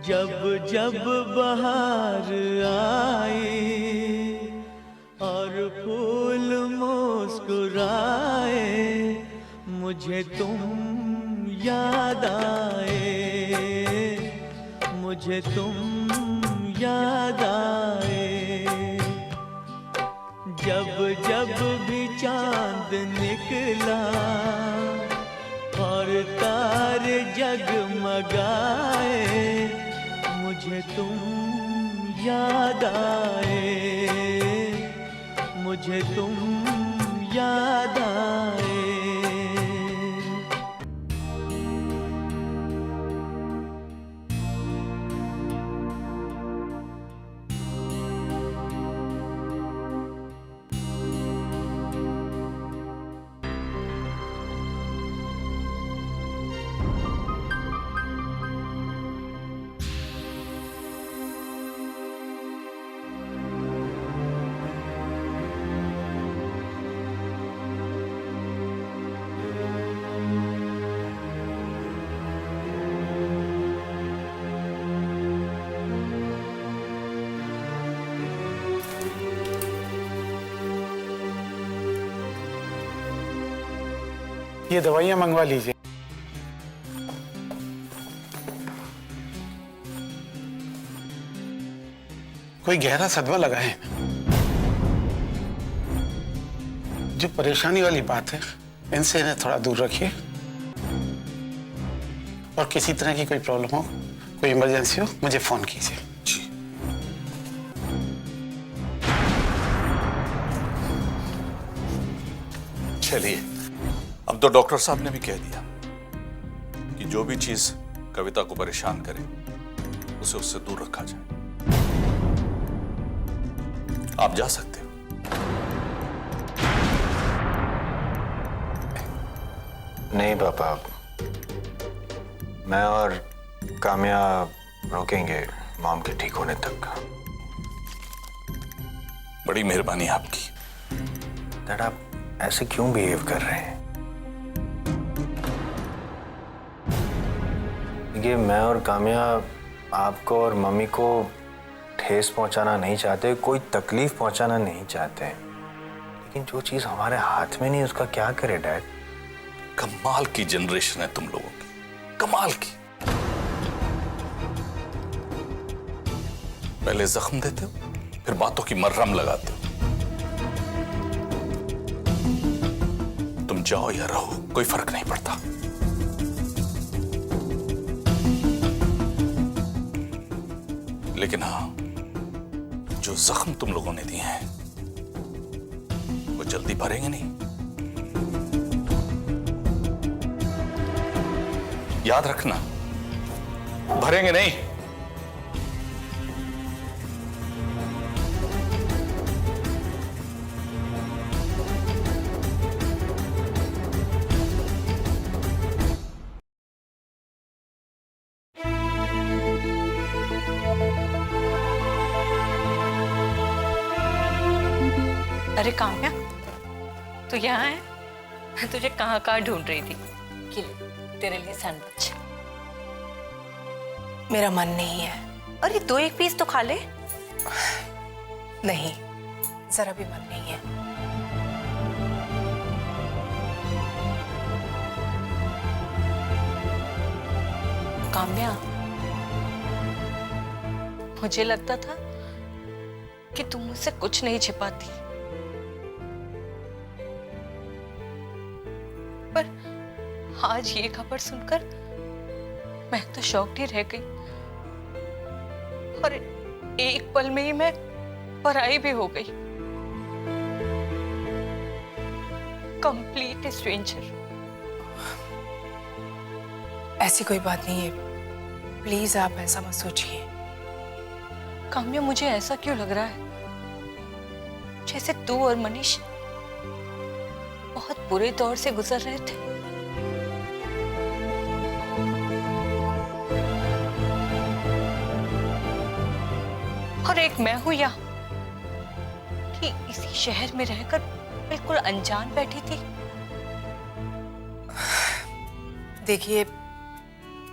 जब जब बहार आए और फूल मुस्कुराए, मुझे तुम याद आए, मुझे तुम याद आए। जब जब भी चांद निकला और तारे जगमगाए, मुझे तुम याद आए, मुझे तुम याद आए। ये दवाइयां मंगवा लीजिए। कोई गहरा सदमा लगा है। जो परेशानी वाली बात है, इनसे इन्हें थोड़ा दूर रखिए। और किसी तरह की कोई प्रॉब्लम हो, कोई इमरजेंसी हो, मुझे फोन कीजिए। जी। चलिए, अब तो डॉक्टर साहब ने भी कह दिया कि जो भी चीज कविता को परेशान करे उसे उससे दूर रखा जाए। आप जा सकते हो। नहीं पापा, मैं और काम्या रोकेंगे मॉम के ठीक होने तक। बड़ी मेहरबानी आपकी। डैड, आप ऐसे क्यों बिहेव कर रहे हैं? देखिए, मैं और काम्या आपको और मम्मी को ठेस पहुंचाना नहीं चाहते, कोई तकलीफ पहुंचाना नहीं चाहते, लेकिन जो चीज हमारे हाथ में नहीं उसका क्या करे डैड? कमाल की जनरेशन है तुम लोगों की, कमाल की। पहले जख्म देते हो, फिर बातों की मरहम लगाते हो। तुम जाओ या रहो, कोई फर्क नहीं पड़ता। लेकिन हाँ, जो जख्म तुम लोगों ने दिए हैं वो जल्दी भरेंगे नहीं। याद रखना, भरेंगे नहीं। अरे काम्या, तू यहाँ है? मैं तुझे कहाँ कहाँ ढूंढ रही थी। कि तेरे लिए सैंडविच। मेरा मन नहीं है। अरे दो एक पीस तो खा ले। नहीं, जरा भी मन नहीं है। काम्या, मुझे लगता था कि तुम मुझसे कुछ नहीं छिपाती, पर आज ये खबर सुनकर मैं तो शॉक्ड ही रह गई। और एक पल में ही मैं पराई भी हो गई। Complete stranger. ऐसी कोई बात नहीं है, प्लीज आप ऐसा मत सोचिए। काम्या, मुझे ऐसा क्यों लग रहा है जैसे तू और मनीष बहुत बुरे दौर से गुजर रहे थे। और एक मैं हूं या कि इसी शहर में रहकर बिल्कुल अनजान बैठी थी। देखिए,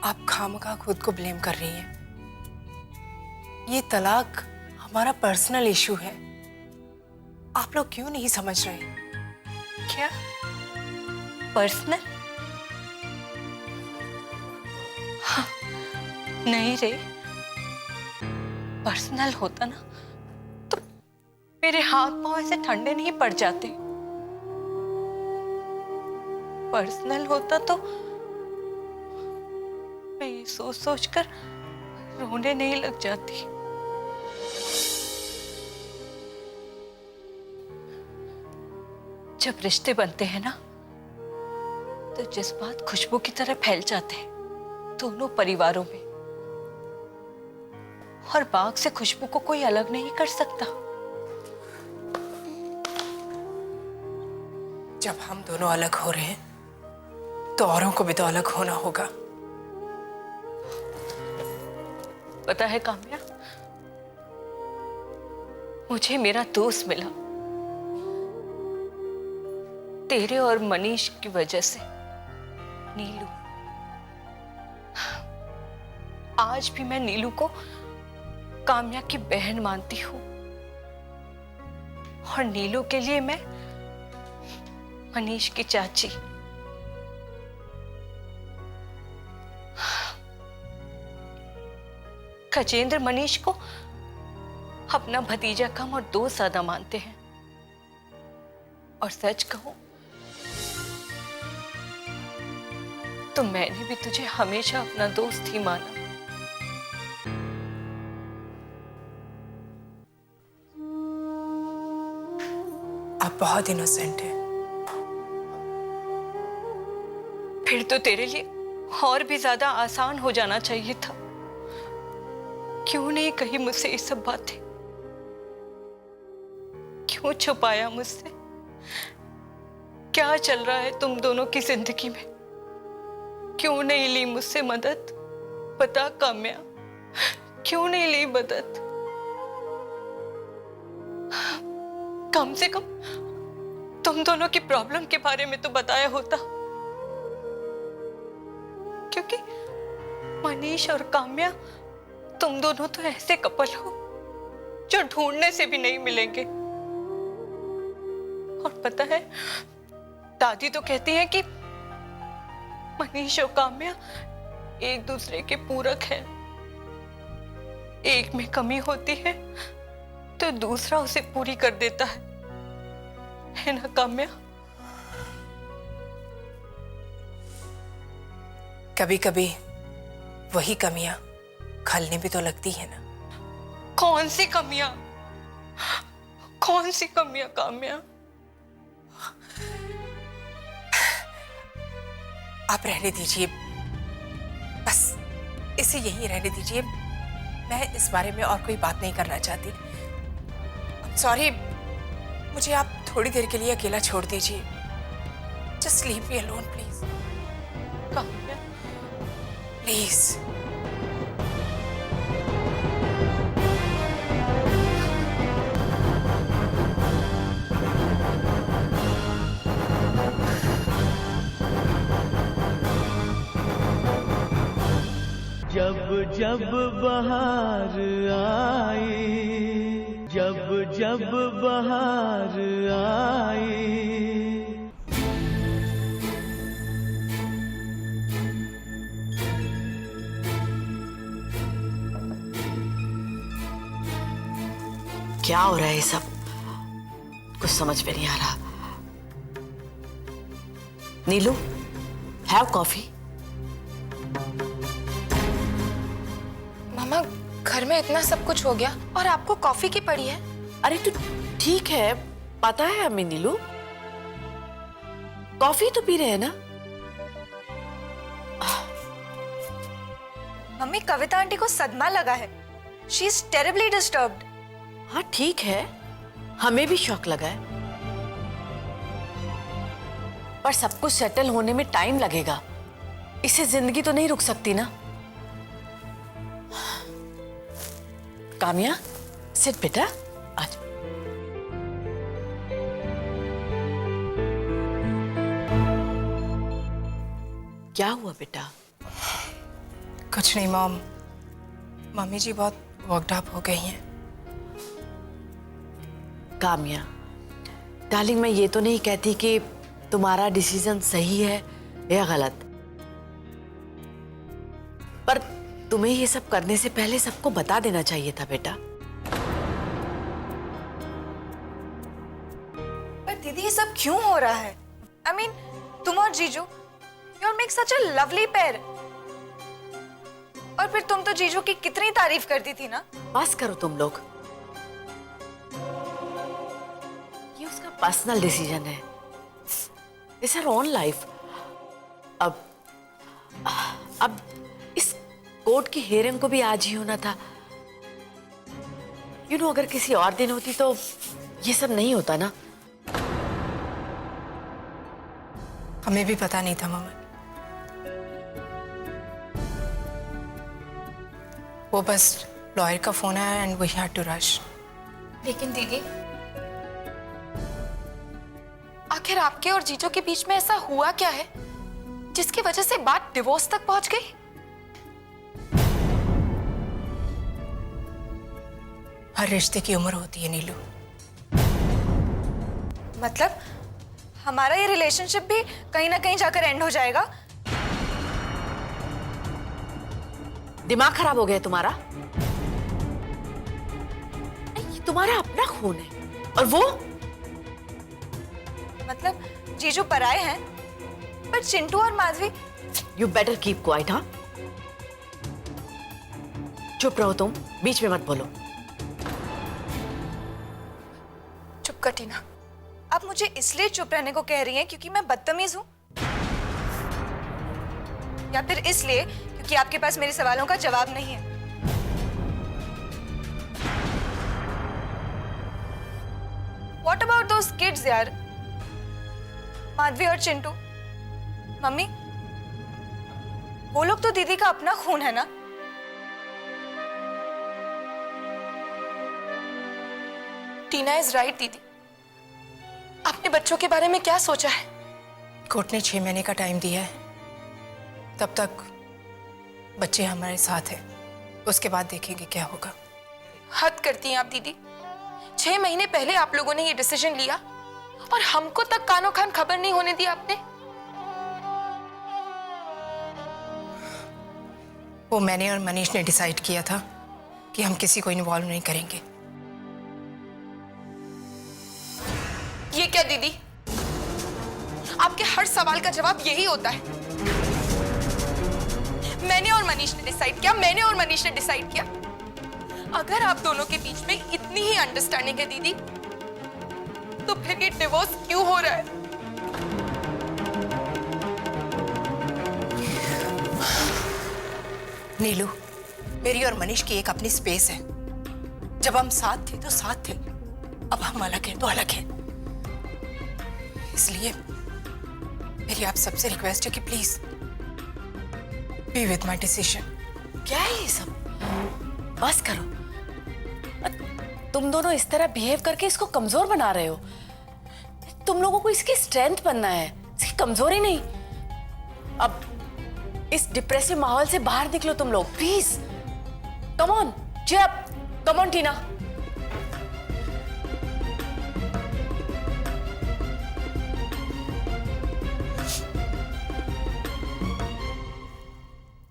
आप खामखा खुद को ब्लेम कर रही हैं। ये तलाक हमारा पर्सनल इशू है। आप लोग क्यों नहीं समझ रहे? क्या पर्सनल? हाँ, नहीं रे, पर्सनल होता ना तो मेरे हाथ पांव ऐसे ठंडे नहीं पड़ जाते। पर्सनल होता तो मैं ये सोच सोच कर रोने नहीं लग जाती। जब रिश्ते बनते हैं ना तो जज्बात खुशबू की तरह फैल जाते हैं दोनों परिवारों में, और बाग से खुशबू को कोई अलग नहीं कर सकता। जब हम दोनों अलग हो रहे हैं तो औरों को भी तो अलग होना होगा। पता है काम्या, मुझे मेरा दोस्त मिला तेरे और मनीष की वजह से, नीलू। आज भी मैं नीलू को काम्या की बहन मानती हूँ, और नीलू के लिए मैं मनीष की चाची। गजेंद्र मनीष को अपना भतीजा कम और दोस्त ज्यादा मानते हैं, और सच कहूं तो मैंने भी तुझे हमेशा अपना दोस्त ही माना। आप बहुत इनोसेंट हैं। फिर तो तेरे लिए और भी ज्यादा आसान हो जाना चाहिए था। क्यों नहीं कही मुझसे ये सब बातें? क्यों छुपाया मुझसे? क्या चल रहा है तुम दोनों की जिंदगी में? क्यों नहीं ली मुझसे मदद? बता काम्या, क्यों नहीं ली मदद? कम से कम तुम दोनों की प्रॉब्लम के बारे में तो बताया होता, क्योंकि मनीष और काम्या तुम दोनों तो ऐसे कपल हो जो ढूंढने से भी नहीं मिलेंगे। और पता है, दादी तो कहती है कि मनीष और काम्या एक दूसरे के पूरक हैं। एक में कमी होती है तो दूसरा उसे पूरी कर देता है ना काम्या? कभी कभी वही कमियां खलने भी तो लगती है ना। कौन सी कमियां? कौन सी कमियां काम्या? आप रहने दीजिए, बस इसे यहीं रहने दीजिए। मैं इस बारे में और कोई बात नहीं करना चाहती। सॉरी, मुझे आप थोड़ी देर के लिए अकेला छोड़ दीजिए। Just leave me alone please. Kamya, please. जब जब बहार आई, जब जब बहार आई, क्या हो रहा है ये सब? कुछ समझ में नहीं आ रहा। नीलू, हैव कॉफी। मामा, घर में इतना सब कुछ हो गया और आपको कॉफी की पड़ी है? अरे तू ठीक है, पता है हमें नीलू, कॉफी तो पी रहे हैं ना। मम्मी, कविता आंटी को सदमा लगा है। She is terribly disturbed. हाँ ठीक है, हमें भी शौक लगा है, पर सब कुछ सेटल होने में टाइम लगेगा। इससे जिंदगी तो नहीं रुक सकती ना। काम्या, सिट बेटा, आज। क्या हुआ बेटा? कुछ नहीं मॉम, मम्मी जी बहुत वर्कड अप हो गई हैं। काम्या, डार्लिंग, मैं ये तो नहीं कहती कि तुम्हारा डिसीजन सही है या गलत, पर तुम्हें ये सब करने से पहले सबको बता देना चाहिए था बेटा। पर दीदी ये सब क्यों हो रहा है? I mean, तुम और जीजू, you all make such a lovely pair. और फिर तुम तो जीजू की कितनी तारीफ करती थी ना। बस करो तुम लोग, ये उसका पर्सनल डिसीजन है, इट्स हर ओन लाइफ। अब इस कोर्ट की हियरिंग को भी आज ही होना था। यू नो, अगर किसी और दिन होती तो ये सब नहीं होता ना। हमें भी पता नहीं था मम्मा। वो बस लॉयर का फोन आया and we had to rush. लेकिन दीदी, आखिर आपके और जीजू के बीच में ऐसा हुआ क्या है जिसकी वजह से बात डिवोर्स तक पहुंच गई? हर रिश्ते की उम्र होती है नीलू। मतलब हमारा ये रिलेशनशिप भी कहीं ना कहीं जाकर एंड हो जाएगा? दिमाग खराब हो गया तुम्हारा? ये तुम्हारा अपना खून है, और वो मतलब जीजू पराए हैं, पर चिंटू और Madhavi. You better keep quiet. हाँ, चुप रहो तुम, बीच में मत बोलो। चुप कर टीना, आप मुझे इसलिए चुप रहने को कह रही हैं क्योंकि मैं बदतमीज हूं, या फिर इसलिए क्योंकि आपके पास मेरे सवालों का जवाब नहीं है? What about those kids यार, माधवी और चिंटू? मम्मी, वो लोग तो दीदी का अपना खून है ना? टीना इज राइट दीदी। आपने बच्चों के बारे में क्या सोचा है? कोर्ट ने 6 महीने का टाइम दिया है, तब तक बच्चे हमारे साथ हैं, उसके बाद देखेंगे क्या होगा। हद करती हैं आप दीदी। 6 महीने पहले आप लोगों ने ये डिसीजन लिया और हमको तक कानो खान खबर नहीं होने दी आपने। वो मैंने और मनीष ने डिसाइड किया था कि हम किसी को इन्वॉल्व नहीं करेंगे। ये क्या दीदी, आपके हर सवाल का जवाब यही होता है। मैंने और मनीष ने डिसाइड किया, मैंने और मनीष ने डिसाइड किया। अगर आप दोनों के बीच में इतनी ही अंडरस्टैंडिंग है दीदी, तो फिर ये डिवोर्स क्यों हो रहा है? नीलू, मेरी और मनीष की एक अपनी स्पेस है। जब हम साथ थे तो साथ थे, अब हम अलग हैं तो अलग हैं। इसलिए मेरी आप सबसे रिक्वेस्ट है कि please be with my decision. क्या है ये सब? बस करो, तुम दोनों इस तरह बिहेव करके इसको कमजोर बना रहे हो। तुम लोगों को इसकी स्ट्रेंथ बनना है, इसकी कमजोरी नहीं। अब इस डिप्रेसिव माहौल से बाहर निकलो तुम लोग, please. Come on, cheer up, come on Tina.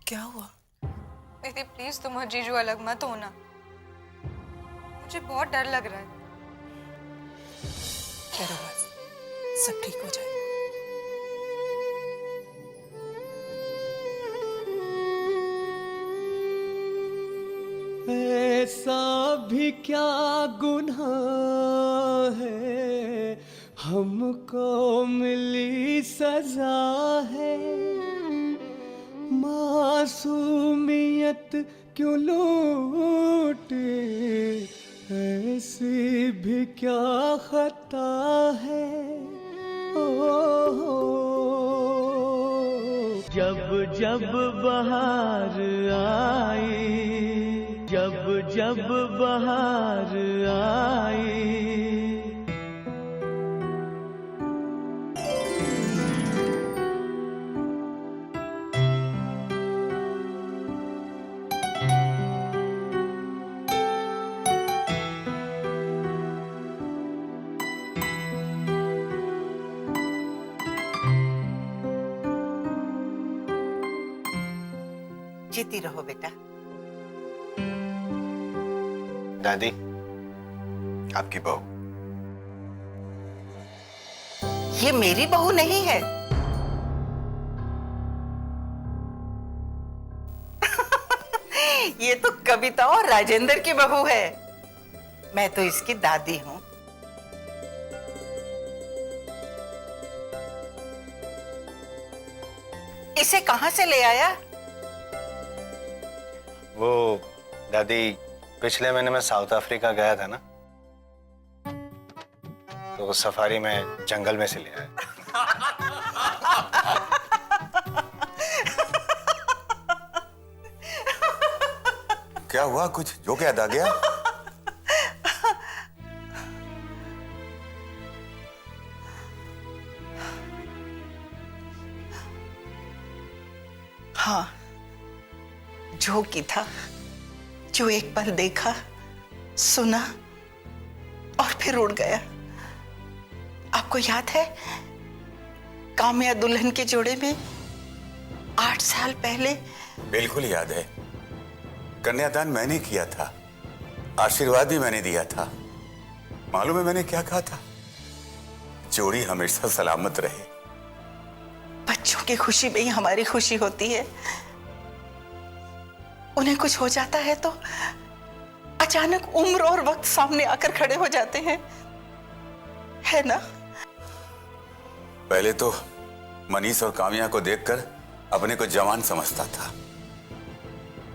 क्या हुआ? दीदी प्लीज तुम और जीजू अलग मत होना, मुझे बहुत डर लग रहा है। डरो बस, सब ठीक हो जाए। ऐसा भी क्या गुनाह है, हमको मिली सजा है। मासूमियत क्यों लूटे, ऐसी भी क्या खता है। ओ जब जब बहार आई, जब जब बहार आई, जीती रहो बेटा। दादी, आपकी बहू। ये मेरी बहू नहीं है। ये तो कविता और राजेंद्र की बहू है। मैं तो इसकी दादी हूँ। इसे कहाँ से ले आया? वो दादी, पिछले महीने में साउथ अफ्रीका गया था ना, तो सफारी में जंगल में से ले आया। क्या हुआ? कुछ जो याद आ गया? हाँ, जो की था, जो एक पल देखा, सुना और फिर उड़ गया। आपको याद है काम्या दुल्हन के जोड़े में 8 साल पहले? बिल्कुल याद है। कन्यादान मैंने किया था, आशीर्वाद भी मैंने दिया था। मालूम है मैंने क्या कहा था? जोड़ी हमेशा सलामत रहे। बच्चों की खुशी में ही हमारी खुशी होती है। उन्हें कुछ हो जाता है तो अचानक उम्र और वक्त सामने आकर खड़े हो जाते हैं, है ना? पहले तो मनीष और काम्या को देखकर अपने को जवान समझता था,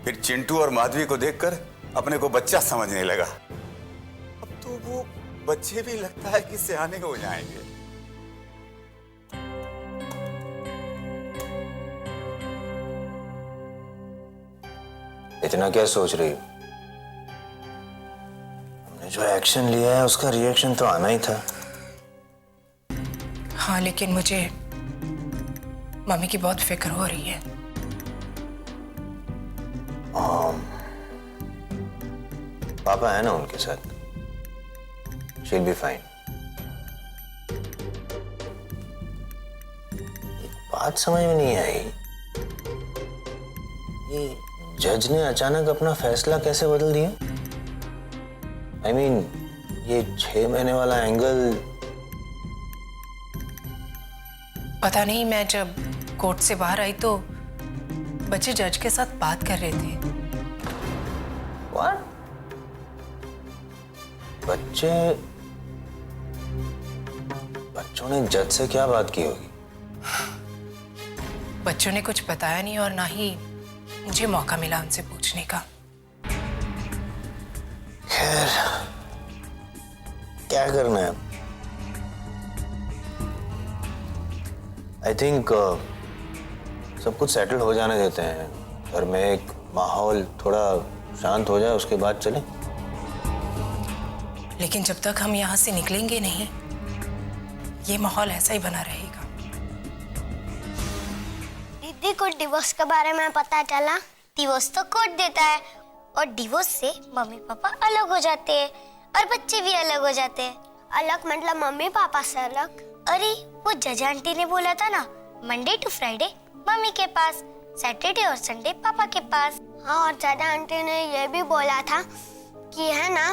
फिर चिंटू और माधवी को देखकर अपने को बच्चा समझने लगा। अब तो वो बच्चे भी लगता है कि सयाने हो जाएंगे। इतना क्या सोच रही हो? हमने जो एक्शन लिया है उसका रिएक्शन तो आना ही था। हाँ, लेकिन मुझे मम्मी की बहुत फिक्र हो रही है। पापा है ना उनके साथ, she'll be fine। बात समझ में नहीं आई, ये जज ने अचानक अपना फैसला कैसे बदल दिया? I mean, ये 6 महीने वाला एंगल। पता नहीं, मैं जब कोर्ट से बाहर आई तो बच्चे जज के साथ बात कर रहे थे। What? बच्चों ने जज से क्या बात की होगी? बच्चों ने कुछ बताया नहीं और ना ही मुझे मौका मिला उनसे पूछने का। खैर, क्या करना है? आई थिंक सब कुछ सेटल हो जाने देते हैं। घर में एक माहौल थोड़ा शांत हो जाए, उसके बाद चलें। लेकिन जब तक हम यहाँ से निकलेंगे नहीं, ये माहौल ऐसा ही बना रहेगा। दीदी को डिवोर्स के बारे में पता चला। डिवोर्स तो कोर्ट देता है और डिवोर्स से मम्मी पापा अलग हो जाते हैं और बच्चे भी अलग हो जाते हैं। अलग मतलब मम्मी पापा से अलग। अरे वो जज आंटी ने बोला था ना, मंडे टू फ्राइडे मम्मी के पास, सैटरडे और संडे पापा के पास। हाँ, और जज आंटी ने ये भी बोला था कि है ना,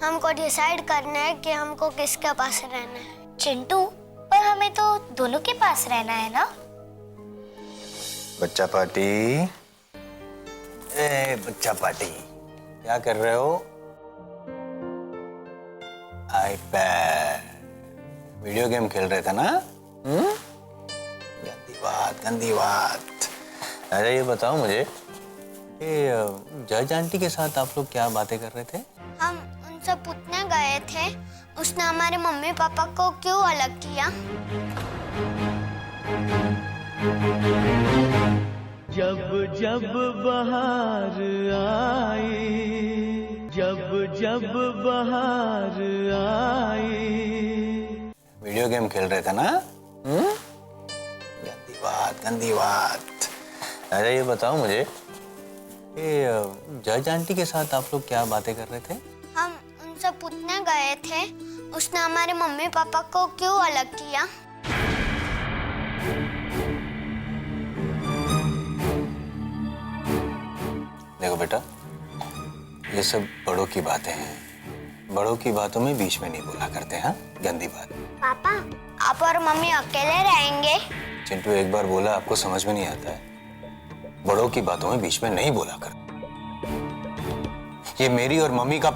हमको डिसाइड करना है कि हमको किसके पास रहना है। चिंटू, पर हमें तो दोनों के पास रहना है ना? बच्चा पार्टी, ए बच्चा पार्टी, क्या कर रहे हो? आईपैड, वीडियो गेम खेल रहे थे ना? गंदी बात। अच्छा ये बताओ मुझे कि जज आंटी के साथ आप लोग क्या बातें कर रहे थे? हम उनसे पूछने गए थे, उसने हमारे मम्मी पापा को क्यों अलग किया। जब जब बहार आई, जब जब बहार आई। वीडियो गेम खेल रहे थे ना? गंदी बात। अच्छा ये बताओ मुझे कि जज आंटी के साथ आप लोग क्या बातें कर रहे थे? हम उनसे पूछने गए थे, उसने हमारे मम्मी पापा को क्यों अलग किया। देखो बेटा, ये सब बड़ों की बातें हैं। बड़ों की बातों में बीच में नहीं बोला करते, हाँ? गंदी बात। पापा, आप और मम्मी अकेले रहेंगे? चिंटू एक बार बोला, आपको समझ में नहीं आता है? बड़ों की बातों में बीच में नहीं बोला कर। ये मेरी और मम्मी का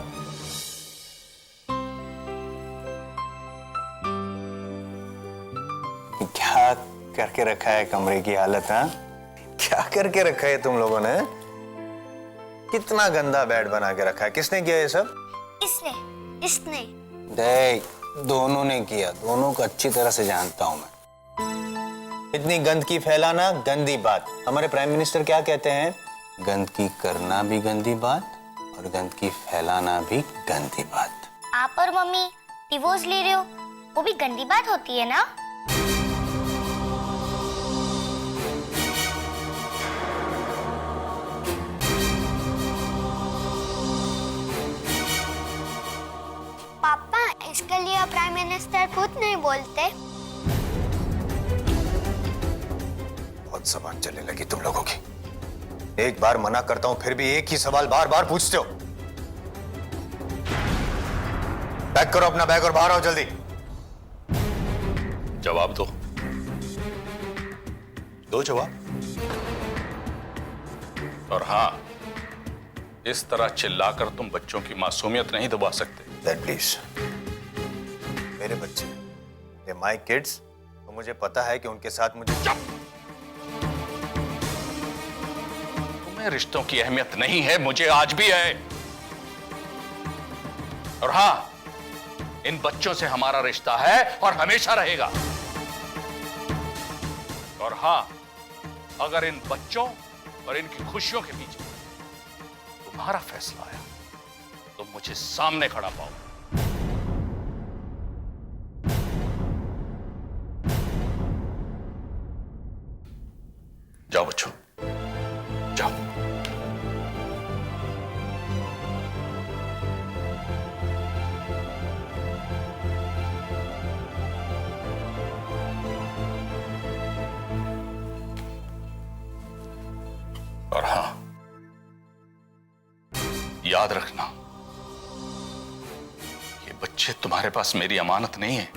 क्या करके रखा है कमरे की हालत, हाँ? क्या करके रखा है तुम लोगों ने? कितना गंदा बेड बना के रखा है। किसने किया ये सब? इसने देख, दोनों ने किया। दोनों को अच्छी तरह से जानता हूं मैं। इतनी गंदगी फैलाना गंदी बात। हमारे प्राइम मिनिस्टर क्या कहते हैं? गंदगी करना भी गंदी बात और गंदगी फैलाना भी गंदी बात। आप और मम्मी डिवोर्स ले रहे हो, वो भी गंदी बात होती है ना? पापा, इसके लिए प्राइम मिनिस्टर खुद नहीं बोलते? बहुत जबान चलने लगी तुम लोगों की। एक बार मना करता हूं, फिर भी एक ही सवाल बार बार पूछते हो। पैक करो अपना बैग और बाहर आओ जल्दी। जवाब दो, दो जवाब। और हाँ, इस तरह चिल्लाकर तुम बच्चों की मासूमियत नहीं दबा सकते। Dad, please. मेरे बच्चे, ये my kids, तो मुझे पता है कि उनके साथ मुझे तुम्हें रिश्तों की अहमियत नहीं है, मुझे आज भी है। और हां, इन बच्चों से हमारा रिश्ता है और हमेशा रहेगा। और हां, अगर इन बच्चों और इनकी खुशियों के पीछे तुम्हारा फैसला आया तो मुझे सामने खड़ा पाओ। जाओ बच्चों, जाओ। और हां, याद रखना, ये बच्चे तुम्हारे पास मेरी अमानत नहीं है।